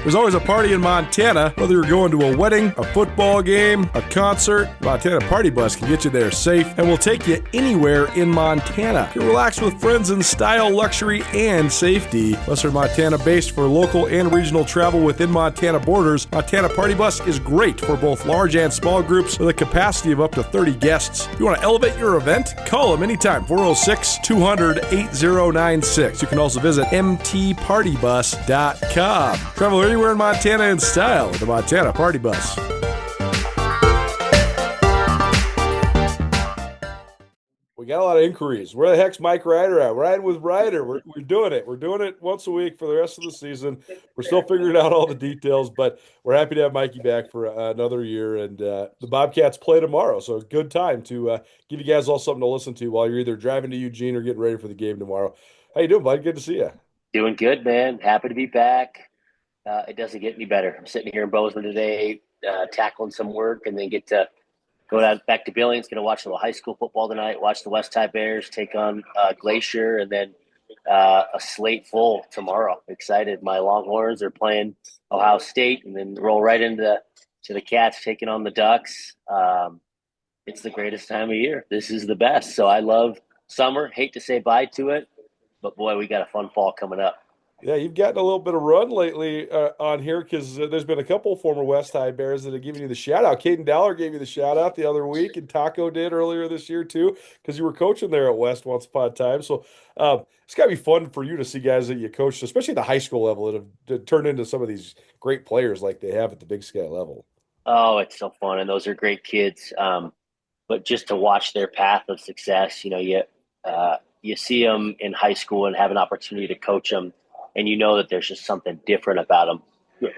There's always a party in Montana. Whether you're going to a wedding, a football game, a concert, Montana Party Bus can get you there safe and will take you anywhere in Montana. You can relax with friends in style, luxury, and safety. Western Montana based for local and regional travel within Montana borders. Montana Party Bus is great for both large and small groups with a capacity of up to 30 guests. If you want to elevate your event, call them anytime, 406-200-8096. You can also visit mtpartybus.com. Travel anywhere in Montana in style with the Montana Party Bus. We got a lot of inquiries. Where the heck's Mike Rider at? Riding with Rider. We're doing it. We're doing it once a week for the rest of the season. We're still figuring out all the details, but we're happy to have Mikey back for another year. And the Bobcats play tomorrow, so good time to give you guys all something to listen to while you're either driving to Eugene or getting ready for the game tomorrow. How you doing, bud? Good to see you. Doing good, man. Happy to be back. It doesn't get any better. I'm sitting here in Bozeman today, tackling some work, and then get to go back to Billings. Going to watch a little high school football tonight. Watch the West High Bears take on Glacier, and then a slate full tomorrow. Excited. My Longhorns are playing Ohio State, and then roll right into the Cats taking on the Ducks. It's the greatest time of year. This is the best. So I love summer. Hate to say bye to it, but boy, we got a fun fall coming up. Yeah, you've gotten a little bit of run lately on here because there's been a couple of former West High Bears that have given you the shout out. Caden Dowler gave you the shout out the other week, and Taco did earlier this year too, because you were coaching there at West once upon a time. So it's got to be fun for you to see guys that you coached, especially at the high school level, that have turned into some of these great players like they have at the Big Sky level. Oh, it's so fun, and those are great kids. But just to watch their path of success, you see them in high school and have an opportunity to coach them, and you know that there's just something different about them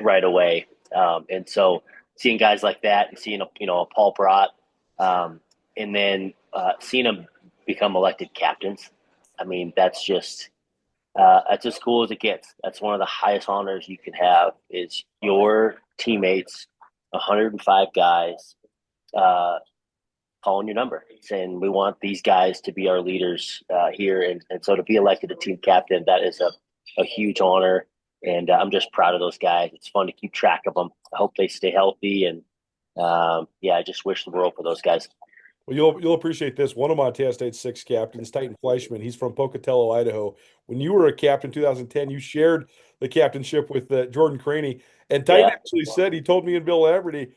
right away. And so seeing guys like that and seeing a Paul Brott, and then seeing them become elected captains. I mean, that's as cool as it gets. That's one of the highest honors you can have is your teammates, 105 guys, calling your number, saying we want these guys to be our leaders here. And so to be elected a team captain, that is a huge honor. And I'm just proud of those guys. It's fun to keep track of them. I hope they stay healthy. And I just wish the world for those guys. Well, you'll appreciate this. One of Montana State's 6 captains, Titan Fleischman, he's from Pocatello, Idaho. When you were a captain in 2010, you shared the captainship with Jordan Craney. And Titan actually said, he told me and Bill Laverty,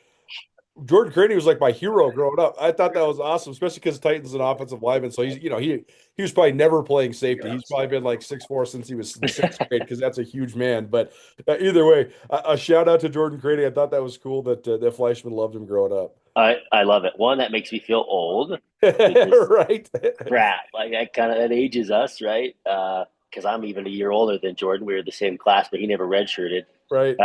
Jordan Craney was like my hero growing up. I thought that was awesome, especially because Titan's an offensive lineman. So he's, he was probably never playing safety. He's probably been like 6'4" since he was in 6th grade because that's a huge man. But either way, a shout out to Jordan Craney. I thought that was cool that Fleischman loved him growing up. I love it. One, that makes me feel old. Right. Crap. Like that ages us, right? Because I'm even a year older than Jordan. We were the same class, but he never redshirted. Right.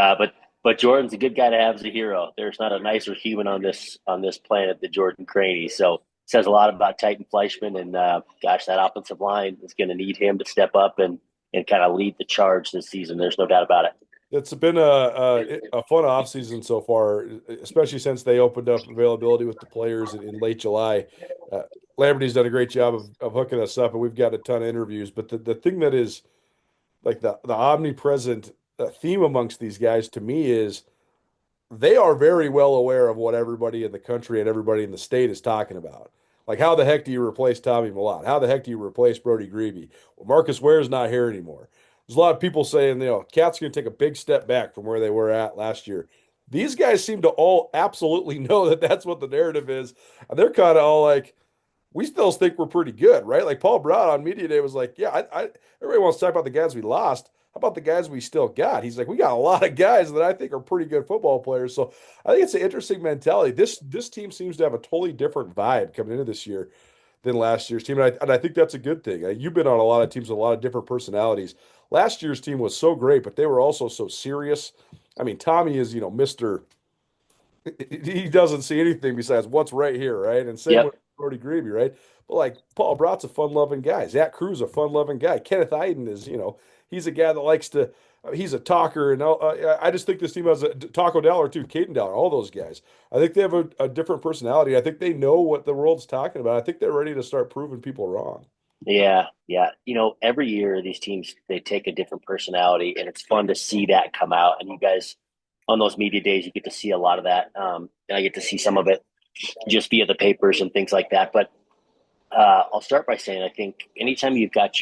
But Jordan's a good guy to have as a hero. There's not a nicer human on this planet than Jordan Craney. So it says a lot about Titan Fleischman, and that offensive line is going to need him to step up and kind of lead the charge this season. There's no doubt about it. It's been a fun offseason so far, especially since they opened up availability with the players in late July. Lamberty's done a great job of hooking us up, and we've got a ton of interviews. But the thing that is like the omnipresent theme amongst these guys to me is they are very well aware of what everybody in the country and everybody in the state is talking about. Like, how the heck do you replace Tommy Millott? How the heck do you replace Brody Grebe? Well, Marcus Ware's not here anymore. There's a lot of people saying, Cats going to take a big step back from where they were at last year. These guys seem to all absolutely know that that's what the narrative is. And they're kind of all like, we still think we're pretty good, right? Like Paul Brown on Media Day was like, yeah, everybody wants to talk about the guys we lost. How about the guys we still got? He's like, we got a lot of guys that I think are pretty good football players. So I think it's an interesting mentality. This team seems to have a totally different vibe coming into this year than last year's team. And I think that's a good thing. You've been on a lot of teams with a lot of different personalities. Last year's team was so great, but they were also so serious. I mean, Tommy is, Mr. He doesn't see anything besides what's right here, right? And same with Brody Grebe, right? But like Paul Brott's a fun-loving guy. Zach Cruz a fun-loving guy. Kenneth Iden is, he's a guy that likes to he's a talker. And I just think this team has a Taco Dowler too, Caden Dowler, all those guys. I think they have a different personality. I think they know what the world's talking about. I think they're ready to start proving people wrong. Yeah, yeah. Every year these teams they take a different personality, and it's fun to see that come out. And you guys on those media days, you get to see a lot of that, and I get to see some of it just via the papers and things like that. But I'll start by saying I think anytime you've got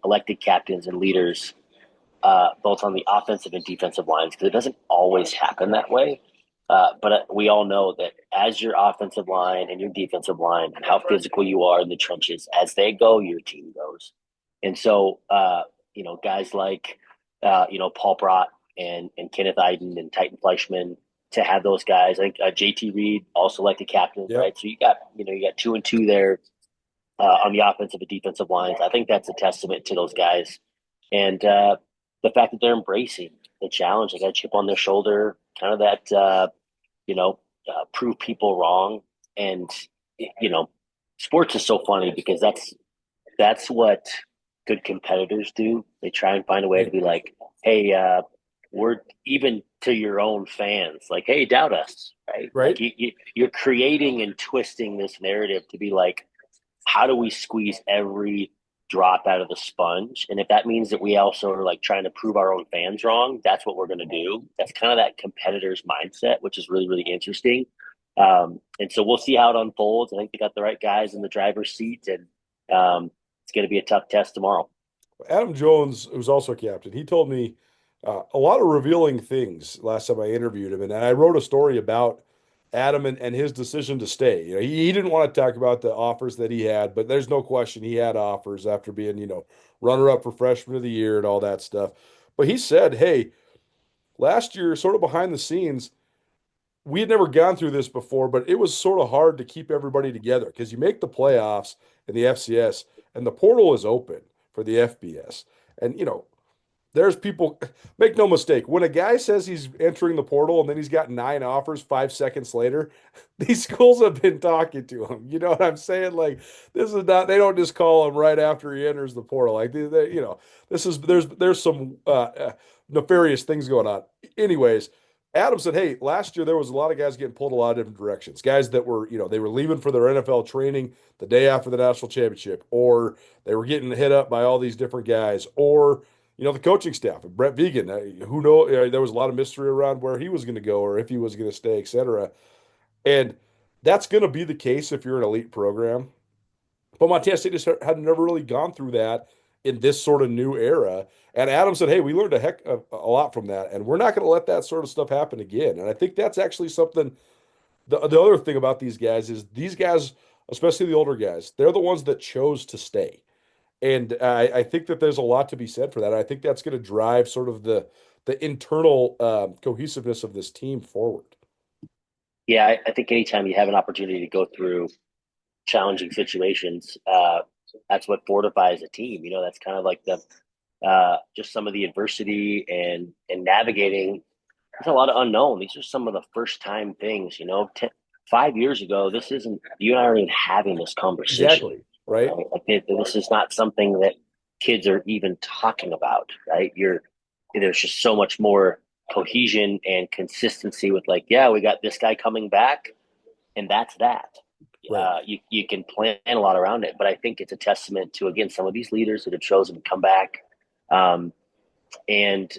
elected captains and leaders, both on the offensive and defensive lines, because it doesn't always happen that way. But we all know that as your offensive line and your defensive line and how physical you are in the trenches, as they go, your team goes. And so, guys like, Paul Brott and Kenneth Iden and Titan Fleischman, to have those guys. I think JT Reed also like the captains, Yep. right? So you got 2 and 2 there on the offensive and defensive lines. I think that's a testament to those guys. And the fact that they're embracing the challenge, they got a chip on their shoulder, kind of that, prove people wrong. And, you know, sports is so funny because that's what good competitors do. They try and find a way to Right. be like, hey, we're even to your own fans, like, hey, doubt us, right? Like Right. you're creating and twisting this narrative to be like, how do we squeeze every drop out of the sponge? And if that means that we also are like trying to prove our own fans wrong, that's what we're going to do. That's kind of that competitor's mindset, which is really, really interesting. And so we'll see how it unfolds. I think they got the right guys in the driver's seat, and it's going to be a tough test tomorrow. Adam Jones, who's also a captain, he told me a lot of revealing things last time I interviewed him, and I wrote a story about Adam and his decision to stay. He didn't want to talk about the offers that he had, but there's no question he had offers after being, runner up for freshman of the year and all that stuff. But he said, "Hey, last year, sort of behind the scenes, we had never gone through this before, but it was sort of hard to keep everybody together because you make the playoffs in the FCS and the portal is open for the FBS. And, there's people, make no mistake, when a guy says he's entering the portal and then he's got 9 offers 5 seconds later, these schools have been talking to him. You know what I'm saying? Like, this is not, they don't just call him right after he enters the portal. Like, this is, there's some nefarious things going on. Anyways, Adam said, hey, last year there was a lot of guys getting pulled a lot of different directions. Guys that were, they were leaving for their NFL training the day after the national championship, or they were getting hit up by all these different guys, or, the coaching staff. Brett Vegan, who know, there was a lot of mystery around where he was going to go or if he was going to stay, etc. And that's going to be the case if you're an elite program. But Montana State just had never really gone through that in this sort of new era. And Adam said, "Hey, we learned a lot from that, and we're not going to let that sort of stuff happen again." And I think that's actually something. The other thing about these guys, especially the older guys, they're the ones that chose to stay. And I think that there's a lot to be said for that. I think that's going to drive sort of the internal cohesiveness of this team forward. Yeah, I think anytime you have an opportunity to go through challenging situations, that's what fortifies a team. That's kind of like the just some of the adversity and navigating. There's a lot of unknown. These are some of the first time things. 5 years ago, this isn't you and I are even having this conversation. Exactly. Right. Right? Like this is not something that kids are even talking about. Right? There's just so much more cohesion and consistency with like, yeah, we got this guy coming back, and that's that. Right. You can plan a lot around it, but I think it's a testament to again some of these leaders that have chosen to come back. Um, and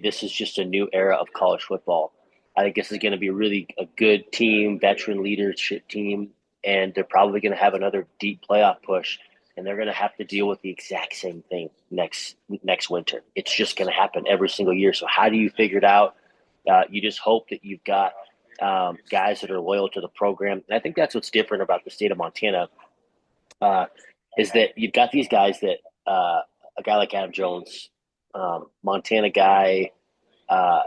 this is just a new era of college football. I think this is going to be really a good team, veteran leadership team, and they're probably going to have another deep playoff push, and they're going to have to deal with the exact same thing next winter. It's just going to happen every single year. So how do you figure it out? You just hope that you've got guys that are loyal to the program, and I think that's what's different about the state of Montana uh, is that you've got these guys that a guy like Adam Jones, Montana guy, uh,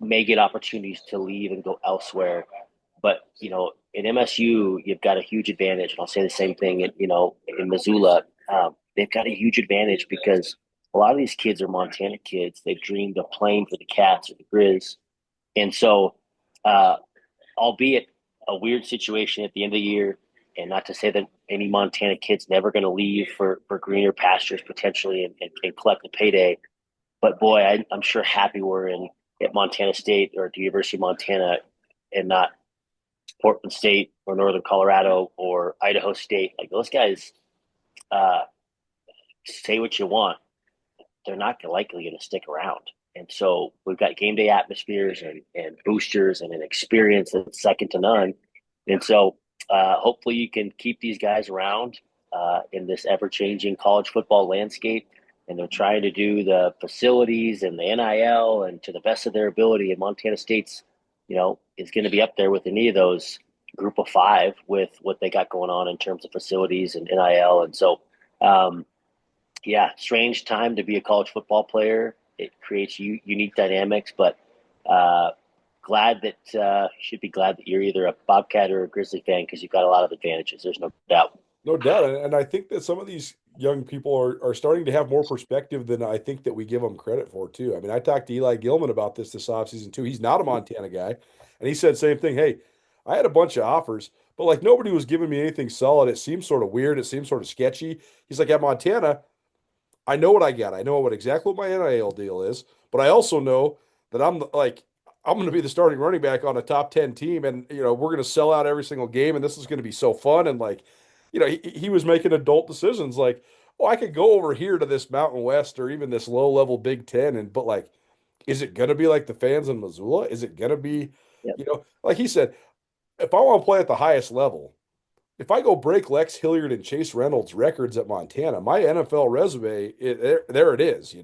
may get opportunities to leave and go elsewhere. But in MSU, you've got a huge advantage, and I'll say the same thing. In Missoula, they've got a huge advantage because a lot of these kids are Montana kids. They've dreamed of playing for the Cats or the Grizz, and so, uh, albeit a weird situation at the end of the year, and not to say that any Montana kid's never going to leave for greener pastures potentially and collect the payday. But boy, I'm sure happy we're in at Montana State or at the University of Montana and not Portland State or Northern Colorado or Idaho State. Like those guys, uh, say what you want, they're not likely going to stick around. And so we've got game day atmospheres and boosters and an experience that's second to none. And so hopefully you can keep these guys around in this ever changing college football landscape. And they're trying to do the facilities and the NIL and to the best of their ability. And Montana State's, is going to be up there with any of those group of five with what they got going on in terms of facilities and NIL. And so, yeah, strange time to be a college football player. It creates unique dynamics, but glad that you should be glad that you're either a Bobcat or a Grizzly fan because you've got a lot of advantages. There's no doubt. No doubt. And I think that some of these young people are starting to have more perspective than I think that we give them credit for, too. I mean, I talked to Eli Gilman about this offseason, too. He's not a Montana guy. And he said same thing. Hey, I had a bunch of offers, but like nobody was giving me anything solid. It seemed sort of weird. It seemed sort of sketchy. He's like, at Montana, I know what I got. I know what exactly what my NIL deal is, but I also know that I'm going to be the starting running back on a top 10 team and we're going to sell out every single game and this is going to be so fun and like he was making adult decisions like, oh, I could go over here to this Mountain West or even this low level Big Ten but like, is it going to be like the fans in Missoula? Is it going to be, Yep. like he said, if I want to play at the highest level, if I go break Lex Hilliard and Chase Reynolds records at Montana, my NFL resume, there it is. When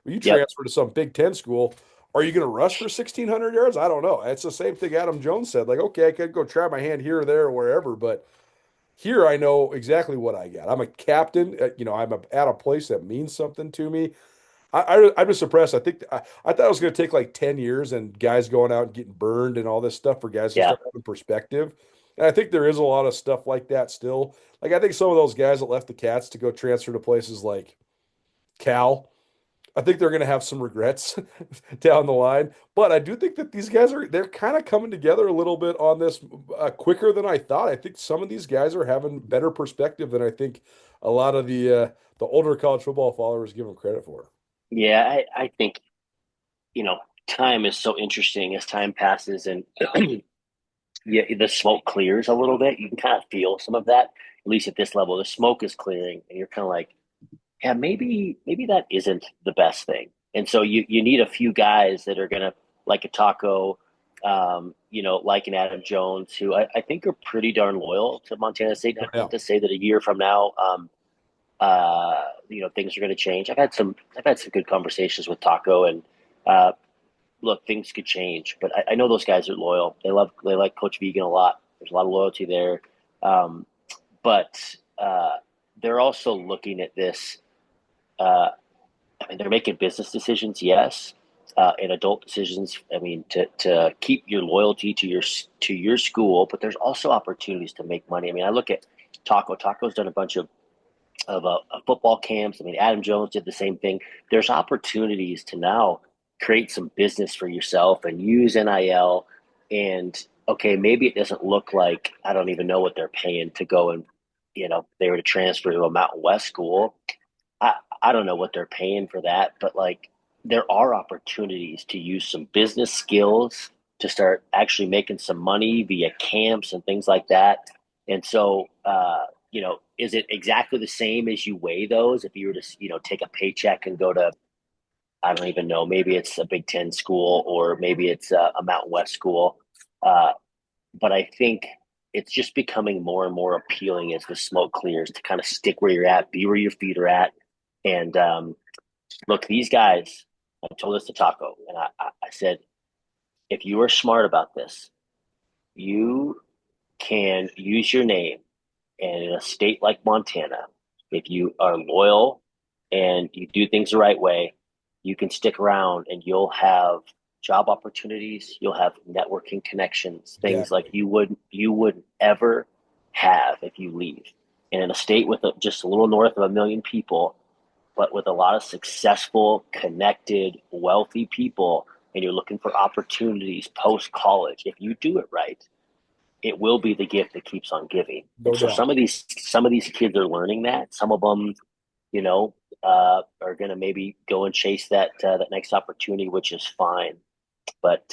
you Yep. transfer to some Big Ten school, are you going to rush for 1,600 yards? I don't know. It's the same thing Adam Jones said. Like, okay, I could go try my hand here or there or wherever, but here I know exactly what I got. I'm a captain. At a place that means something to me. I'm just impressed. I thought it was going to take like 10 years and guys going out and getting burned and all this stuff for guys to Yeah. start having perspective. And I think there is a lot of stuff like that still. Like I think some of those guys that left the Cats to go transfer to places like Cal, I think they're going to have some regrets down the line. But I do think that these guys they're kind of coming together a little bit on this quicker than I thought. I think some of these guys are having better perspective than I think a lot of the older college football followers give them credit for. Yeah. I think, time is so interesting as time passes and yeah, the smoke clears a little bit. You can kind of feel some of that, at least at this level. The smoke is clearing, and you're kind of like, yeah, maybe that isn't the best thing. And so you need a few guys that are gonna like a Taco, like an Adam Jones, who I think are pretty darn loyal to Montana State. Not Yeah. to say that a year from now, things are going to change. I've had some good conversations with Taco, and uh, look, things could change, but I know those guys are loyal. They like Coach Vegan a lot. There's a lot of loyalty there, um, but they're also looking at this. I mean, they're making business decisions, yes, and adult decisions. I mean, to keep your loyalty to your school, but there's also opportunities to make money. I mean, I look at Taco. Taco's done a bunch of football camps. I mean, Adam Jones did the same thing. There's opportunities to now create some business for yourself and use NIL. And okay, maybe it doesn't look like I don't even know what they're paying to go and they were to transfer to a Mountain West school. I I don't know what they're paying for that, but like there are opportunities to use some business skills to start actually making some money via camps and things like that. And so, is it exactly the same as you weigh those? If you were to, take a paycheck and go to, I don't even know, maybe it's a Big Ten school or maybe it's a Mountain West school. Uh, but I think it's just becoming more and more appealing as the smoke clears to kind of stick where you're at, be where your feet are at. And look, these guys, I told this to Taco, and I said, if you are smart about this, you can use your name. And in a state like Montana, if you are loyal and you do things the right way, you can stick around and you'll have job opportunities, you'll have networking connections, things like Exactly. you would ever have if you leave. And in a state with just a little north of 1 million people, but with a lot of successful, connected, wealthy people, and you're looking for opportunities post college, if you do it right, it will be the gift that keeps on giving. And No so doubt. some of these kids are learning that. Some of them, are going to maybe go and chase that next opportunity, which is fine. But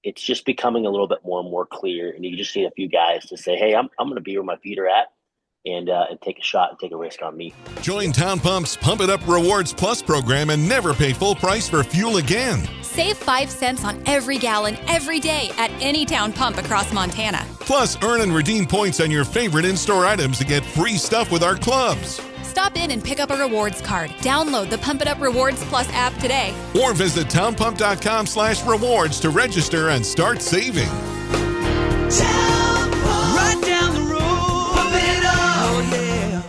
it's just becoming a little bit more and more clear, and you just need a few guys to say, "Hey, I'm going to be where my feet are at." and take a shot and take a risk on me. Join Town Pump's Pump It Up Rewards Plus program and never pay full price for fuel again. Save 5 cents on every gallon every day at any Town Pump across Montana. Plus, earn and redeem points on your favorite in-store items to get free stuff with our clubs. Stop in and pick up a rewards card. Download the Pump It Up Rewards Plus app today. Or visit townpump.com/rewards to register and start saving. Town Pump. Right down the road. Pump it up. Oh, yeah.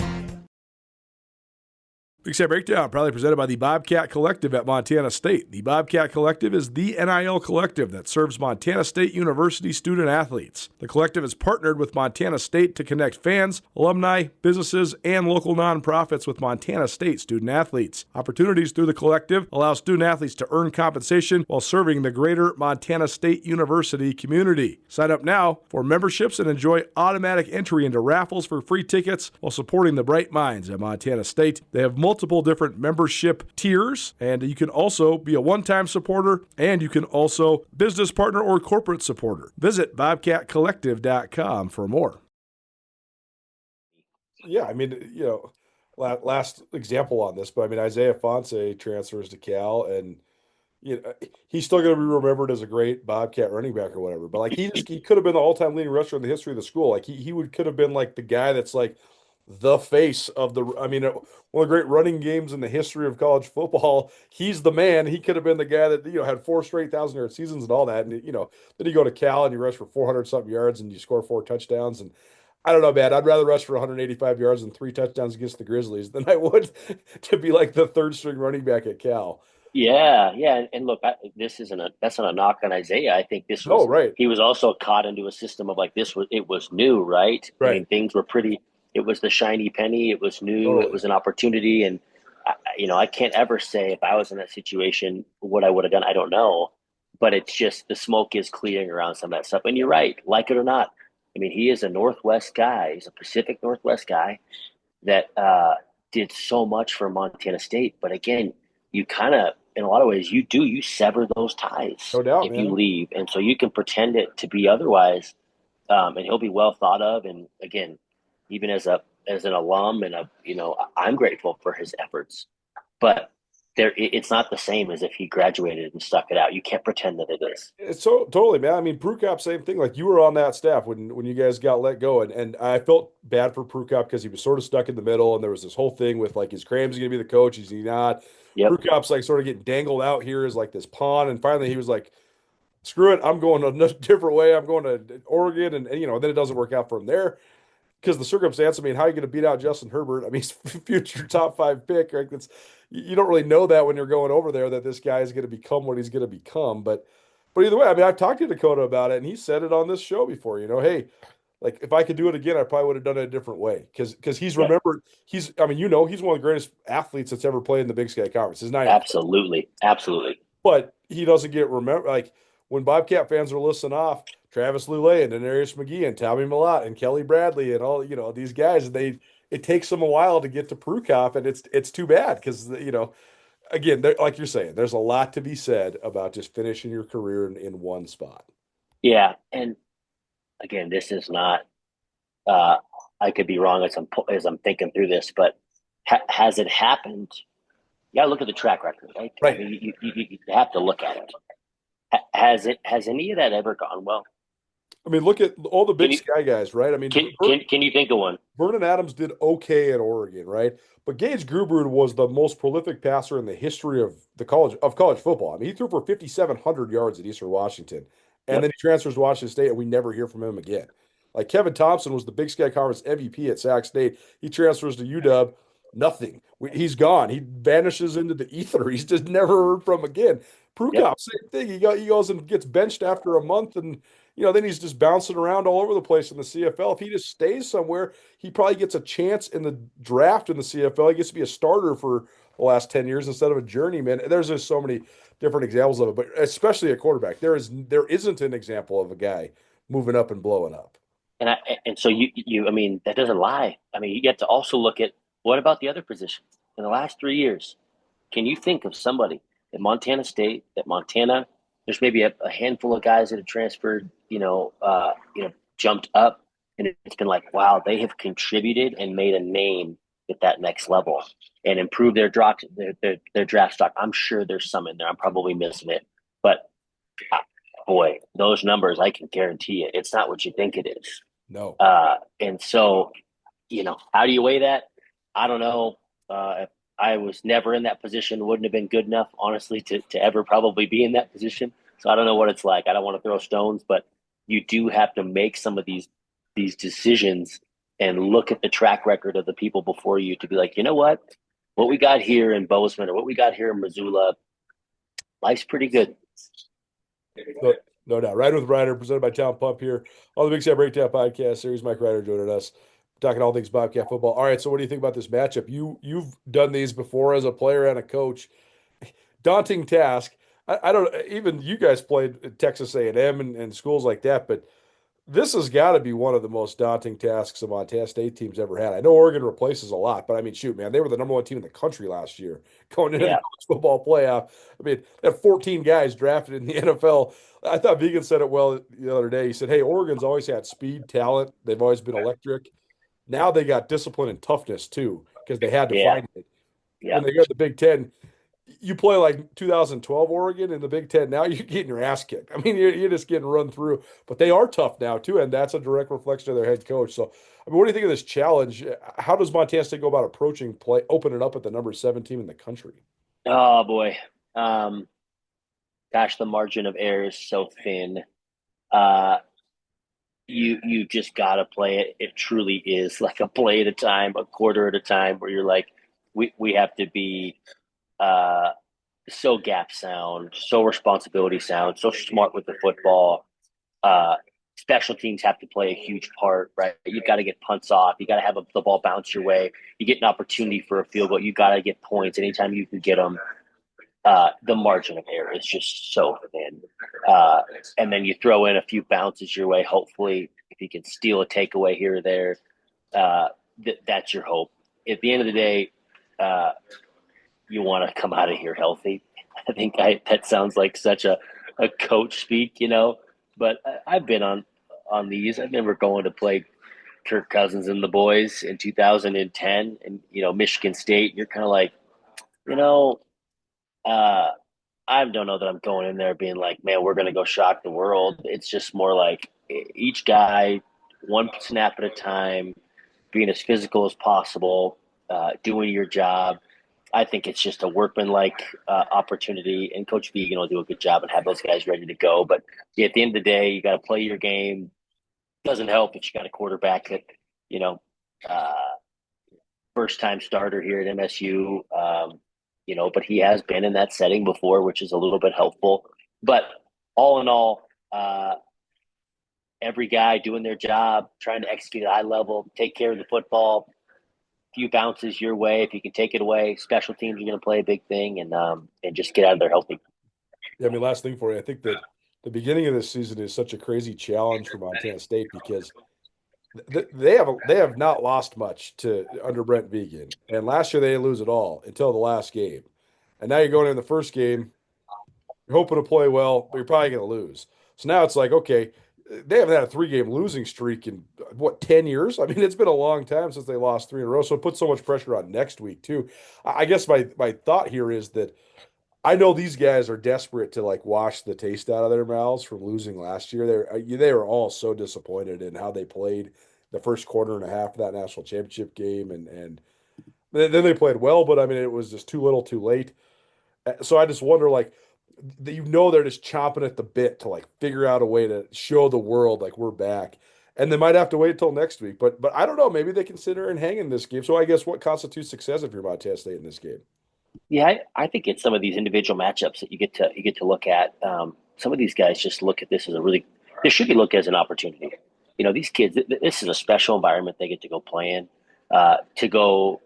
Big Sky Breakdown, proudly presented by the Bobcat Collective at Montana State. The Bobcat Collective is the NIL collective that serves Montana State University student athletes. The collective is partnered with Montana State to connect fans, alumni, businesses, and local nonprofits with Montana State student athletes. Opportunities through the collective allow student athletes to earn compensation while serving the greater Montana State University community. Sign up now for memberships and enjoy automatic entry into raffles for free tickets while supporting the bright minds at Montana State. They have multiple different membership tiers, and you can also be a one-time supporter, and you can also business partner or corporate supporter. Visit bobcatcollective.com for more. Yeah, I mean, last example on this, but I mean, Isaiah Fonse transfers to Cal, and he's still going to be remembered as a great Bobcat running back or whatever. But like he could have been the all-time leading rusher in the history of the school. Like could have been like the guy that's like the face of one of the great running games in the history of college football. He's the man. He could have been the guy that, had 4 straight 1,000-yard seasons and all that. And, then you go to Cal and you rush for 400-something yards and you score 4 touchdowns. And I don't know, man. I'd rather rush for 185 yards and 3 touchdowns against the Grizzlies than I would to be like the third-string running back at Cal. Yeah. And look, that's not a knock on Isaiah. I think this was right. He was also caught into a system of like it was new, right? Right. I mean, things were pretty. It was the shiny penny. It was new. Totally. It was an opportunity. And, I can't ever say if I was in that situation, what I would have done. I don't know. But it's just the smoke is clearing around some of that stuff. And you're right, like it or not. I mean, he is a Northwest guy. He's a Pacific Northwest guy that did so much for Montana State. But again, you kind of, in a lot of ways, you sever those ties no doubt, if man. you leave. And so you can pretend it to be otherwise. And he'll be well thought of. And again, even as an alum and I'm grateful for his efforts, but it's not the same as if he graduated and stuck it out. You can't pretend that it is. It's so totally, man. I mean, Prukop, same thing. Like you were on that staff when you guys got let go, and I felt bad for Prukop because he was sort of stuck in the middle, and there was this whole thing with like, is Cram's going to be the coach? Is he not? Yep. Prukop's like sort of getting dangled out here as like this pawn, and finally he was like, screw it, I'm going a different way. I'm going to Oregon, and then it doesn't work out for him there. Because the circumstance, I mean, how are you going to beat out Justin Herbert? I mean, he's future top 5 pick, right? You don't really know that when you're going over there that this guy is going to become what he's going to become. But either way, I mean, I've talked to Dakota about it, and he said it on this show before. Hey, like if I could do it again, I probably would have done it a different way. Because he's remembered. He's one of the greatest athletes that's ever played in the Big Sky Conference. He's not absolutely. But he doesn't get remembered. Like when Bobcat fans are listening off, Travis Lulay and Denarius McGee and Tommy Millott and Kelly Bradley and all these guys, it takes them a while to get to Prukop, and it's too bad because again, like you're saying, there's a lot to be said about just finishing your career in one spot. Yeah, and again, this is not. I could be wrong as I'm thinking through this, but has it happened? You got to look at the track record, right? Right. I mean, you have to look at it. Has any of that ever gone well? I mean, look at all the Big Sky guys, right? I mean, can you think of one? Vernon Adams did okay at Oregon, right? But Gage Gruber was the most prolific passer in the history of college football. I mean, he threw for 5,700 yards at Eastern Washington, and then he transfers to Washington State, and we never hear from him again. Like Kevin Thompson was the Big Sky Conference MVP at Sac State. He transfers to UW, nothing. He's gone. He vanishes into the ether. He's just never heard from again. Prukop, same thing. He goes and gets benched after a month, and then he's just bouncing around all over the place in the CFL. If he just stays somewhere, he probably gets a chance in the draft in the CFL. He gets to be a starter for the last 10 years instead of a journeyman. There's just so many different examples of it, but especially a quarterback. There isn't an example of a guy moving up and blowing up. And so I mean, that doesn't lie. I mean, you get to also look at what about the other positions in the last 3 years? Can you think of somebody at Montana State, at Montana? There's maybe a handful of guys that have transferred, jumped up. And it's been like, wow, they have contributed and made a name at that next level and improved their draft stock. I'm sure there's some in there. I'm probably missing it. But boy, those numbers, I can guarantee it. It's not what you think it is. No. And so, how do you weigh that? I don't know. If I was never in that position, wouldn't have been good enough, honestly, to ever probably be in that position. So I don't know what it's like. I don't want to throw stones, but you do have to make some of these decisions and look at the track record of the people before you to be like, you know what we got here in Bozeman or what we got here in Missoula, life's pretty good. No doubt. Ride with Rider, presented by Town Pump here on the Big Sky Breakdown podcast series. Mike Rider joining us, talking all things Bobcat football. All right, so what do you think about this matchup? You've done these before as a player and a coach. Daunting task. I don't even you guys played at Texas A&M and schools like that, but this has got to be one of the most daunting tasks a Montana State team's ever had. I know Oregon replaces a lot, but I mean, shoot, man, they were the number one team in the country last year going into the college football playoff. I mean, they have 14 guys drafted in the NFL. I thought Vegan said it well the other day. He said, hey, Oregon's always had speed, talent. They've always been electric. Now they got discipline and toughness too because they had to find it. Yeah. When they got the Big Ten, you play like 2012 Oregon in the Big Ten. Now you're getting your ass kicked. I mean, you're just getting run through. But they are tough now too, and that's a direct reflection of their head coach. So, I mean, what do you think of this challenge? How does Montana State go about approaching play, open it up at the number 7 team in the country? Oh boy, gosh, the margin of error is so thin. You just gotta play it. It truly is like a play at a time, a quarter at a time, where you're like, we have to be so gap sound, so responsibility sound, so smart with the football. Special teams have to play a huge part, right? You've got to get punts off. You got to have the ball bounce your way. You get an opportunity for a field goal. You got to get points anytime you can get them. The margin of error is just so thin. And then you throw in a few bounces your way. Hopefully, if you can steal a takeaway here or there, that's your hope. At the end of the day, you want to come out of here healthy. I think that sounds like such a coach speak, but I've been on these. I remember going to play Kirk Cousins and the boys in 2010 and, Michigan State. You're kind of like, I don't know that I'm going in there being like, man, we're going to go shock the world. It's just more like each guy, one snap at a time, being as physical as possible, doing your job. I think it's just a workman-like opportunity, and Coach Vegan will do a good job and have those guys ready to go. But at the end of the day, you got to play your game. Doesn't help if you got a quarterback that, first-time starter here at MSU, but he has been in that setting before, which is a little bit helpful. But all in all, every guy doing their job, trying to execute at a high level, take care of the football, few bounces your way. If you can take it away, special teams are going to play a big thing, and just get out of there healthy. Yeah, I mean, last thing for you, I think that the beginning of this season is such a crazy challenge for Montana State because they have not lost much to under Brent Vegan, and last year they didn't lose at all until the last game, and now you're going in the first game, you're hoping to play well, but you're probably going to lose. So now it's like, okay, they haven't had a 3-game losing streak in 10 years? I mean, it's been a long time since they lost 3 in a row. So it puts so much pressure on next week too. I guess my thought here is that I know these guys are desperate to like wash the taste out of their mouths from losing last year. They were all so disappointed in how they played the first quarter and a half of that national championship game, and then they played well, but I mean, it was just too little, too late. So I just wonder, like, they're just chomping at the bit to like figure out a way to show the world like we're back, and they might have to wait until next week. But I don't know. Maybe they consider and hang in this game. So I guess what constitutes success if you're Montana State in this game? Yeah, I think it's some of these individual matchups that you get to look at. Some of these guys just look at this as this should be looked as an opportunity. These kids, this is a special environment they get to go play in, to go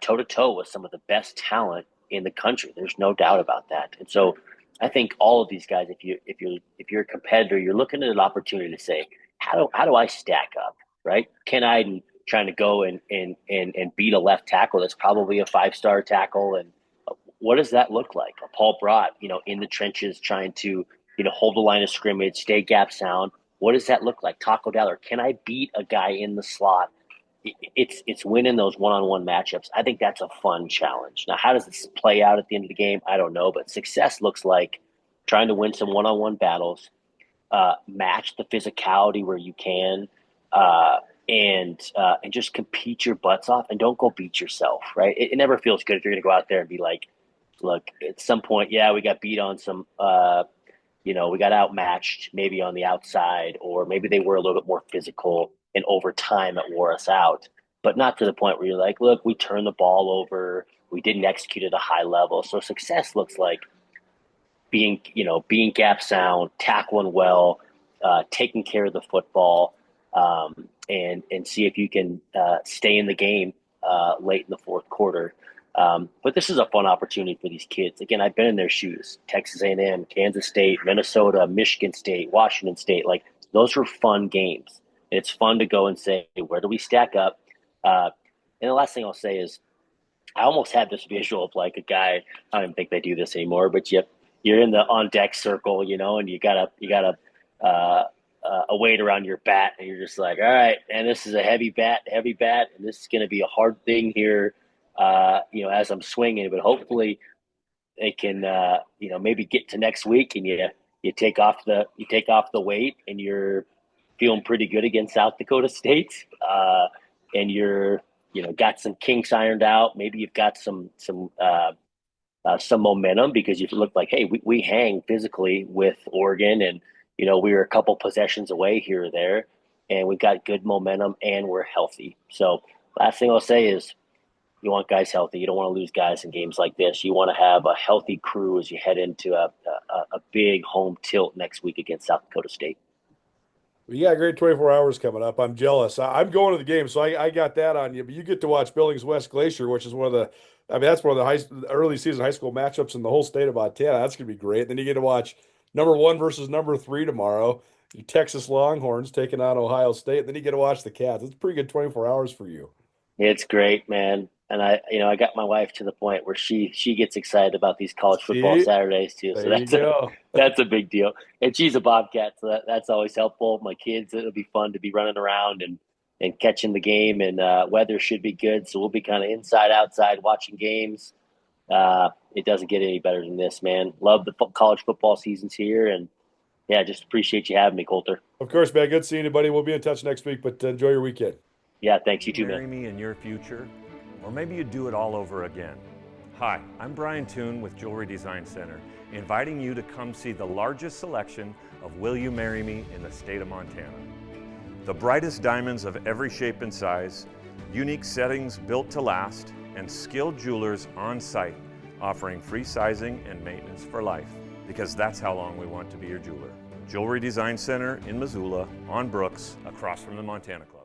toe to toe with some of the best talent in the country. There's no doubt about that. And so I think all of these guys, if you're a competitor, you're looking at an opportunity to say, how do I stack up, right? Ken Iden trying to go and beat a left tackle that's probably a 5-star tackle, and what does that look like? Paul Brott, in the trenches trying to hold the line of scrimmage, stay gap sound. What does that look like? Taco Dollar. Can I beat a guy in the slot? It's winning those one-on-one matchups. I think that's a fun challenge. Now, how does this play out at the end of the game? I don't know, but success looks like trying to win some one-on-one battles, match the physicality where you can, and just compete your butts off, and don't go beat yourself, right? It never feels good if you're going to go out there and be like, look, at some point, yeah, we got beat on some, we got outmatched maybe on the outside, or maybe they were a little bit more physical, and over time it wore us out, but not to the point where you're like, look, we turned the ball over, we didn't execute at a high level. So success looks like being gap sound, tackling well, taking care of the football, and see if you can stay in the game late in the fourth quarter. But this is a fun opportunity for these kids. Again, I've been in their shoes. Texas A&M, Kansas State, Minnesota, Michigan State, Washington State. Like, those were fun games. It's fun to go and say, where do we stack up? And the last thing I'll say is, I almost have this visual of like a guy. I don't even think they do this anymore, but you're in the on deck circle, and you got a weight around your bat, and you're just like, all right, and this is a heavy bat, and this is going to be a hard thing here, as I'm swinging. But hopefully, they can, maybe get to next week, and you take off the weight, and you're feeling pretty good against South Dakota State, and you're got some kinks ironed out. Maybe you've got some momentum, because you look like, hey, we hang physically with Oregon, and we were a couple possessions away here or there, and we got good momentum, and we're healthy. So last thing I'll say is, you want guys healthy. You don't want to lose guys in games like this. You want to have a healthy crew as you head into a big home tilt next week against South Dakota State. Well, you got a great 24 hours coming up. I'm jealous. I'm going to the game, so I got that on you. But you get to watch Billings West Glacier, which is that's one of the early season high school matchups in the whole state of Montana. That's going to be great. Then you get to watch number 1 versus number 3 tomorrow. Your Texas Longhorns taking on Ohio State. Then you get to watch the Cats. It's a pretty good 24 hours for you. It's great, man. And I got my wife to the point where she gets excited about these college football Saturdays too. So that's a big deal. And she's a Bobcat, so that's always helpful. My kids, it'll be fun to be running around and catching the game. And weather should be good, so we'll be kind of inside, outside watching games. It doesn't get any better than this, man. Love the college football seasons here, and yeah, just appreciate you having me, Colter. Of course, man. Good seeing you, buddy. We'll be in touch next week, but enjoy your weekend. Yeah, thanks. You too, man. Marry me in your future, or maybe you do it all over again. Hi, I'm Brian Toon with Jewelry Design Center, inviting you to come see the largest selection of Will You Marry Me in the state of Montana. The brightest diamonds of every shape and size, unique settings built to last, and skilled jewelers on site offering free sizing and maintenance for life, because that's how long we want to be your jeweler. Jewelry Design Center in Missoula, on Brooks, across from the Montana Club.